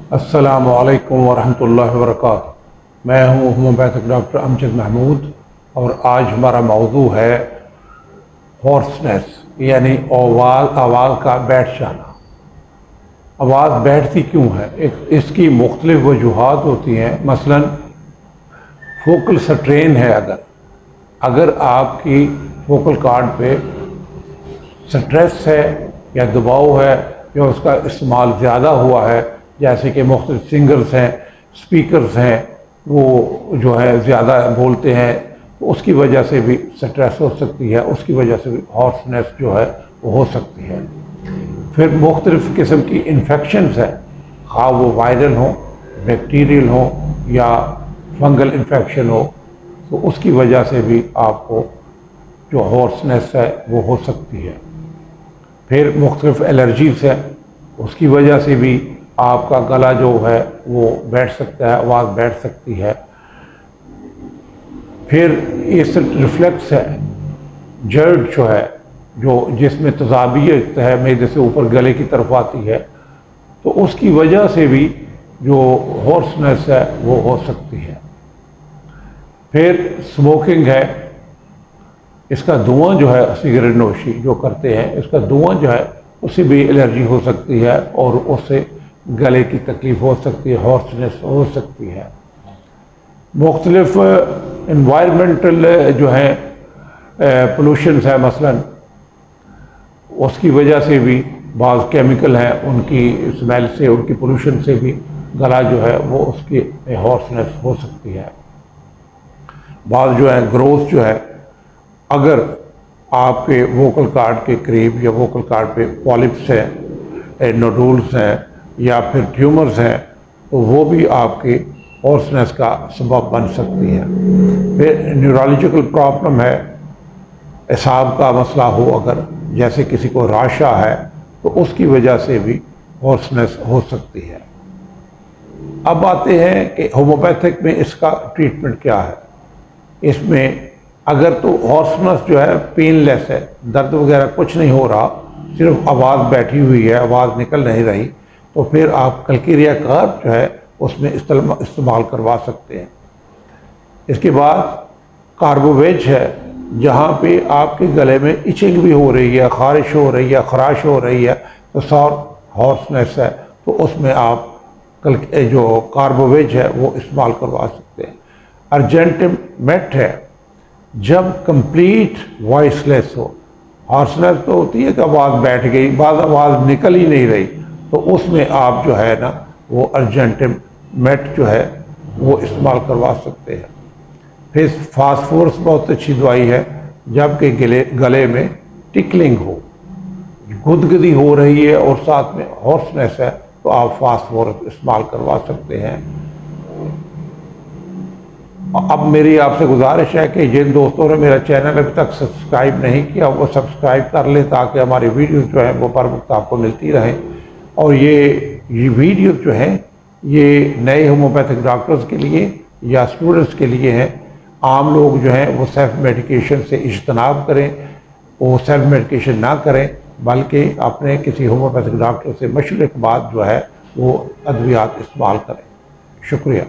अस्सलामु अलैकुम वरहमतुल्लाहि वबरकातुहू। मैं हूँ होम्योपैथिक डॉक्टर अमजद महमूद और आज हमारा मौजू है हॉर्सनेस यानी आवाज़ का बैठ जाना। आवाज़ बैठती क्यों है? इसकी मुख्तलिफ वजूहात होती हैं। मसलन फोकल स्ट्रेन है, अगर आपकी फोकल कॉर्ड पे स्ट्रेस है या दबाव है या उसका इस्तेमाल ज़्यादा हुआ है, जैसे कि मुख्तलिफ सिंगर्स हैं, स्पीकर्स हैं, वो जो है ज़्यादा बोलते हैं, तो उसकी वजह से भी स्ट्रेस हो सकती है, उसकी वजह से भी हॉर्सनेस जो है वो हो सकती है। फिर मुख्तलिफ किस्म की इन्फेक्शंस है, हाँ वो वायरल हो, बैक्टीरियल हो या फंगल इन्फेक्शन हो, तो उसकी वजह से भी आपको जो हॉर्सनेस है वो हो सकती है। फिर मुख्तलिफ एलर्जीज है, उसकी वजह से भी आपका गला जो है वो बैठ सकता है, आवाज़ बैठ सकती है। फिर इस रिफ्लेक्स है, जर्ड जो है, जो जिसमें तजाबियत है मैदे से ऊपर गले की तरफ आती है, तो उसकी वजह से भी जो हॉर्सनेस है वो हो सकती है। फिर स्मोकिंग है, इसका धुआं जो है, सिगरेट नोशी जो करते हैं, इसका धुआं जो है उससे भी एलर्जी हो सकती है और उससे गले की तकलीफ हो सकती है, हॉर्सनेस हो सकती है। मुख्तलिफ इन्वायरमेंटल जो है पोल्यूशंस है, मसलन उसकी वजह से भी बाज़ केमिकल हैं, उनकी स्मेल से, उनकी पोल्यूशन से भी गला जो है वो उसकी हॉर्सनेस हो सकती है। बाज़ जो है ग्रोथ जो है, अगर आपके वोकल कॉर्ड के करीब या वोकल कॉर्ड पे पॉलिप्स है, नोडुल्स हैं या फिर ट्यूमर्स हैं, तो वो भी आपके हॉर्सनेस का सबब बन सकती है। फिर न्यूरोलॉजिकल प्रॉब्लम है, एसाब का मसला हो, अगर जैसे किसी को राशा है तो उसकी वजह से भी हॉर्सनेस हो सकती है। अब आते हैं कि होम्योपैथिक में इसका ट्रीटमेंट क्या है। इसमें अगर तो हॉर्सनेस जो है पेनलेस है, दर्द वगैरह कुछ नहीं हो रहा, सिर्फ आवाज़ बैठी हुई है, आवाज़ निकल नहीं रही, तो फिर आप कल्केरिया कार्ब जो है उसमें इस्तेमाल करवा सकते हैं। इसके बाद कार्बोवेज है, जहाँ पे आपके गले में इचिंग भी हो रही है, खारिश हो रही है, खराश हो रही है, तो हॉर्सनेस है, तो उसमें आप जो कार्बोवेज है वो इस्तेमाल करवा सकते हैं। अर्जेंटिम मेट है, जब कंप्लीट वॉइसलेस हो, हॉर्सनेस तो होती है कि आवाज़ बैठ गई, बाद आवाज़ निकल ही नहीं रही, तो उसमें आप जो है ना वो अर्जेंटिम मेट जो है वो इस्तेमाल करवा सकते हैं। फिर फास्फोरस बहुत अच्छी दवाई है, जबकि गले में टिकलिंग हो, गुदगुदी हो रही है और साथ में हॉर्सनेस है, तो आप फास्फोरस इस्तेमाल करवा सकते हैं। अब मेरी आपसे गुजारिश है कि जिन दोस्तों ने मेरा चैनल अभी तक सब्सक्राइब नहीं किया वो सब्सक्राइब कर लें, ताकि हमारी वीडियो जो है वो बर वक्त आपको मिलती रहे। और ये वीडियो जो है ये नए होम्योपैथिक डॉक्टर्स के लिए या स्टूडेंट्स के लिए हैं। आम लोग जो हैं वो सेल्फ मेडिकेशन से इज्तनाब करें, वो सेल्फ मेडिकेशन ना करें, बल्कि अपने किसी होम्योपैथिक डॉक्टर से मशवरे के बाद जो है वो अद्वियात इस्तेमाल करें। शुक्रिया।